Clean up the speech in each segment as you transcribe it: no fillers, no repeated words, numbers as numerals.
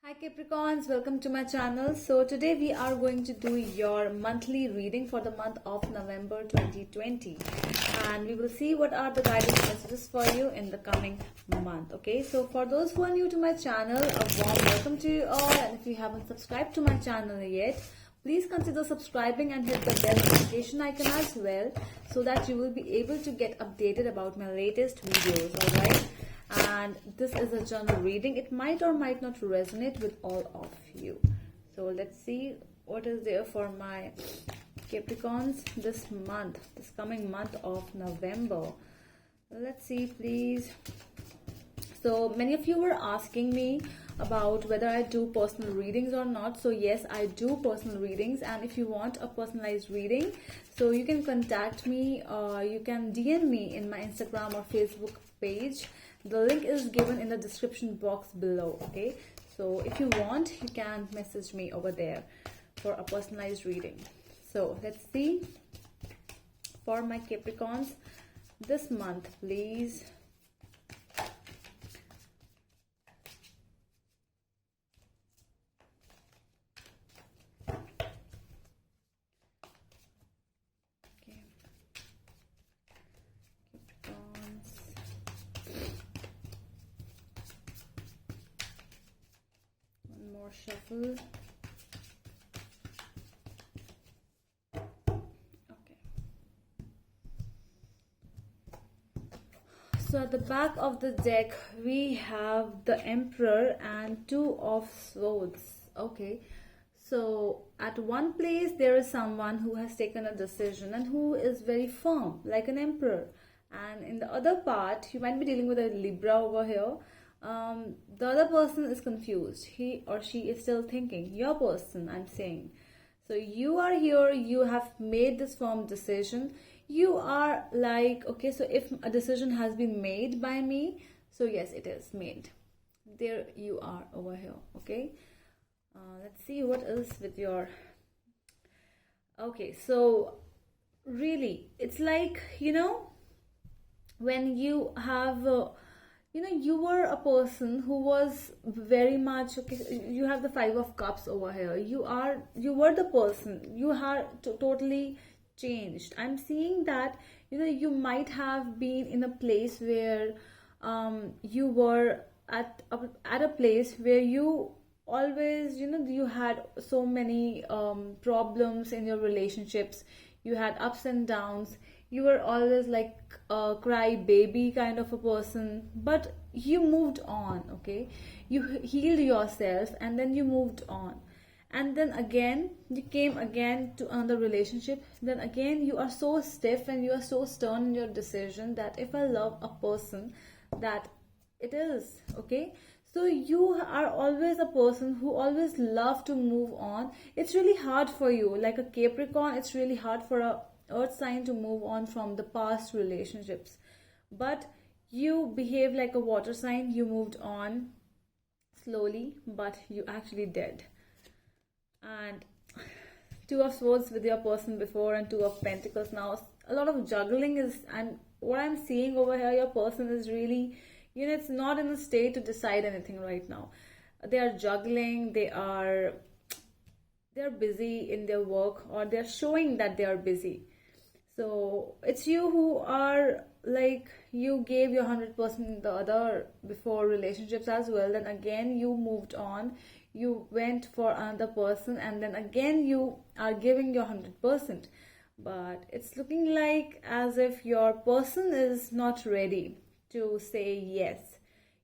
Hi Capricorns, welcome to my channel. So today we are going to do your monthly reading for the month of November 2020, and we will see what are the guidance messages for you in the coming month. Okay, so for those who are new to my channel, a warm welcome to you all, and if you haven't subscribed to my channel yet, please consider subscribing and hit the bell notification icon as well, so that you will be able to get updated about my latest videos. Alright, and this is a journal reading. It might or might not resonate with all of you. So let's see what is there for my Capricorns this month, this coming month of November. Let's see, please. So many of you were asking me about whether I do personal readings or not. So yes, I do personal readings, and if you want a personalized reading, so you can contact me, you can DM me in my Instagram or Facebook page. The link is given in the description box below. Okay, so if you want, you can message me over there for a personalized reading. So let's see for my Capricorns this month, please. Shuffle. Okay. So at the back of the deck, we have the Emperor and Two of Swords. Okay. So at one place, there is someone who has taken a decision and who is very firm, like an Emperor. And in the other part, you might be dealing with a Libra over here. The other person is confused. He or she is still thinking. Your person, I'm saying. So you are here, you have made this firm decision. You are like, okay, so if a decision has been made by me, so yes, it is made. There you are over here, okay? Let's see what else with your... Okay, so really, it's like, when you have... you were a person who was very much, okay, you have the Five of Cups over here. You were the person, you had totally changed. I'm seeing that, you might have been in a place where you were at a place where you always, you had so many problems in your relationships. You had ups and downs. You were always like a cry baby kind of a person, but you moved on. Okay, you healed yourself and then you moved on, and then again you came again to another relationship. Then again you are so stiff and you are so stern in your decision that if I love a person, that it is okay. So you are always a person who always love to move on. It's really hard for you, like a Capricorn. It's really hard for a earth sign to move on from the past relationships, but you behave like a water sign. You moved on slowly, but you actually did. And Two of Swords with your person before, and Two of Pentacles now. A lot of juggling is, and what I'm seeing over here, your person is really, it's not in a state to decide anything right now. They are juggling. They're busy in their work, or they're showing that they are busy. So it's you who are like, you gave your 100% in the other before relationships as well. Then again you moved on, you went for another person, and then again you are giving your 100%. But it's looking like as if your person is not ready to say yes.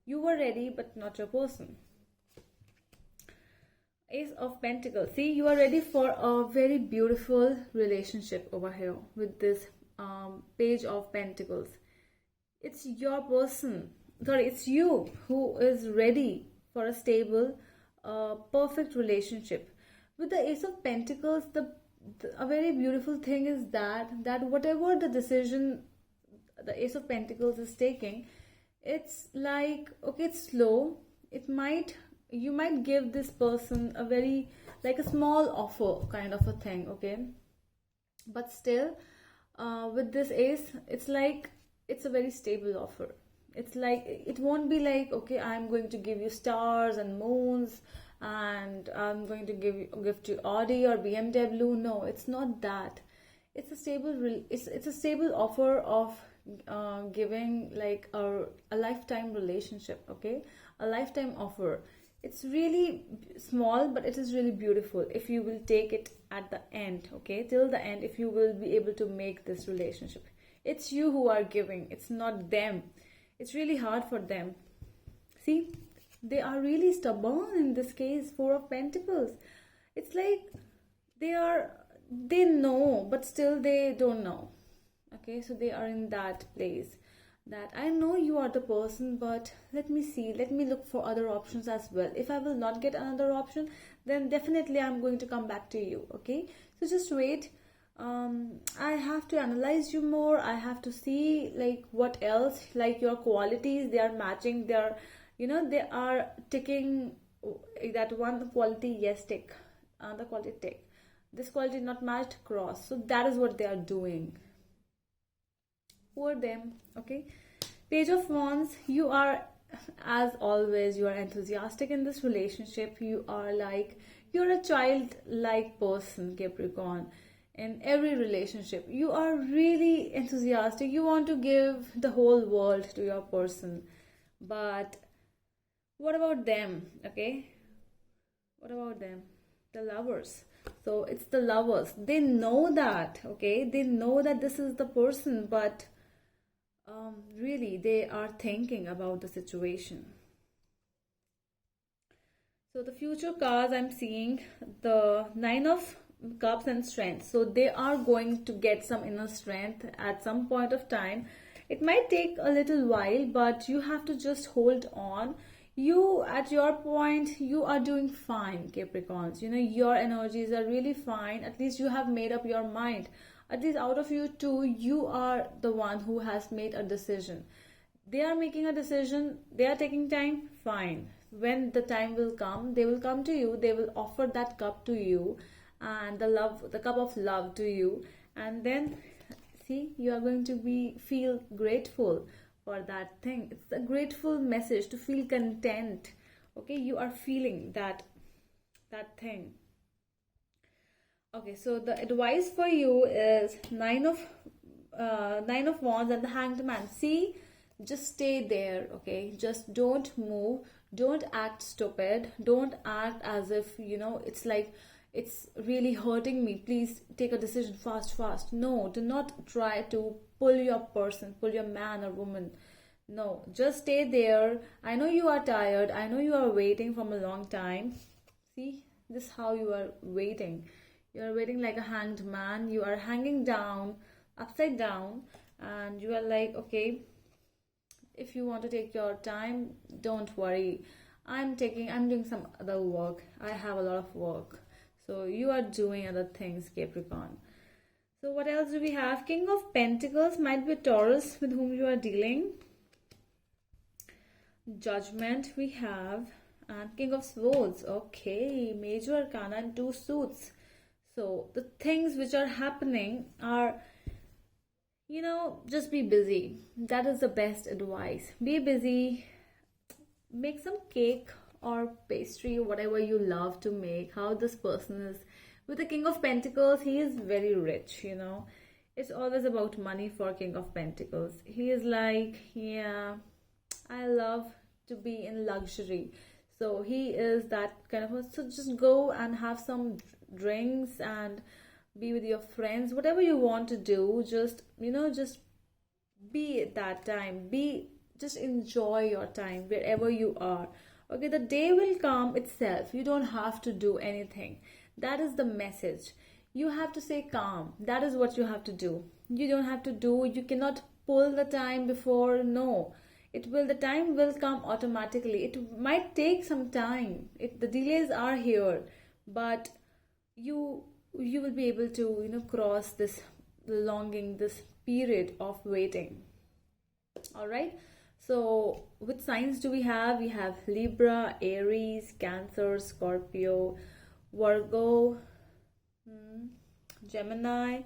You were ready, but not your person. Ace of Pentacles. See, you are ready for a very beautiful relationship over here with this Page of Pentacles. It's your person. Sorry, it's you who is ready for a stable, perfect relationship. With the Ace of Pentacles, a very beautiful thing is that whatever the decision the Ace of Pentacles is taking, it's like, okay, it's slow. You might give this person a very, like a small offer kind of a thing, okay? But still, with this ace, it's like, it's a very stable offer. It's like, it won't be like, okay, I'm going to give you stars and moons and I'm going to give to Audi or BMW. No, it's not that. It's a it's a stable offer of giving like a lifetime relationship. Okay, a lifetime offer. It's really small, but it is really beautiful if you will take it at the end. Okay, till the end, if you will be able to make this relationship. It's you who are giving. It's not them. It's really hard for them. See, they are really stubborn in this case. Four of Pentacles. It's like they are, they know, but still they don't know. Okay, so they are in that place that I know you are the person, but let me see, let me look for other options as well. If I will not get another option, then definitely I'm going to come back to you. Okay, so just wait. I have to analyze you more. I have to see like what else, like your qualities, they are matching, they are, they are ticking that one quality, yes, tick, the quality tick, this quality not matched, cross. So that is what they are doing. For them. Okay, Page of Wands, you are, as always, you are enthusiastic in this relationship. You are like, you're a childlike person, Capricorn. In every relationship, you are really enthusiastic. You want to give the whole world to your person. But what about them? Okay, what about them? The Lovers. So it's the Lovers. They know that. Okay, they know that this is the person, but really they are thinking about the situation. So the future cards I'm seeing, the Nine of Cups and Strength. So they are going to get some inner strength at some point of time. It might take a little while, but you have to just hold on. You, at your point, you are doing fine, Capricorns. Your energies are really fine. At least you have made up your mind. At least out of you two, you are the one who has made a decision. They are making a decision. They are taking time. Fine. When the time will come, they will come to you. They will offer that cup to you, and the cup of love to you. And then, see, you are going to feel grateful for that thing. It's a grateful message to feel content. Okay, you are feeling that thing. Okay, so the advice for you is Nine of Wands and the Hanged Man. See, just stay there. Okay, just don't move. Don't act stupid. Don't act as if it's like it's really hurting me. Please take a decision fast. No, do not try to pull your man or woman. No, just stay there. I know you are tired. I know you are waiting from a long time. See, this is how you are waiting. You are waiting like a hanged man. You are hanging down, upside down, and you are like, okay, if you want to take your time, don't worry. I'm doing some other work. I have a lot of work. So you are doing other things, Capricorn. So what else do we have? King of Pentacles might be a Taurus with whom you are dealing. Judgment we have, and King of Swords. Okay, Major Arcana and two suits. So the things which are happening are, just be busy. That is the best advice. Be busy. Make some cake or pastry, whatever you love to make. How this person is. With the King of Pentacles, he is very rich, It's always about money for King of Pentacles. He is like, yeah, I love to be in luxury. So he is that kind of a, so just go and have some drinks and be with your friends, whatever you want to do. Just just be at that time, just enjoy your time wherever you are. Okay, the day will come itself. You don't have to do anything. That is the message. You have to stay calm. That is what you have to do. You don't have to do, you cannot pull the time before. No, the time will come automatically. It might take some time. The delays are here, but you will be able to cross this longing, this period of waiting. All right, so which signs do we have? We have Libra, Aries, Cancer, Scorpio, Virgo, Gemini,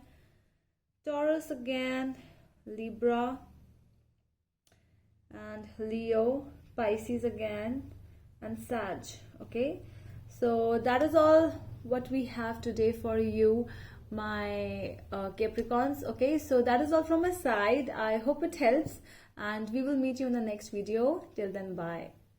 Taurus again, Libra, and Leo, Pisces again, and Sag. Okay, So that is all what we have today for you, my Capricorns. Okay, so that is all from my side. I hope it helps, and we will meet you in the next video. Till then, bye.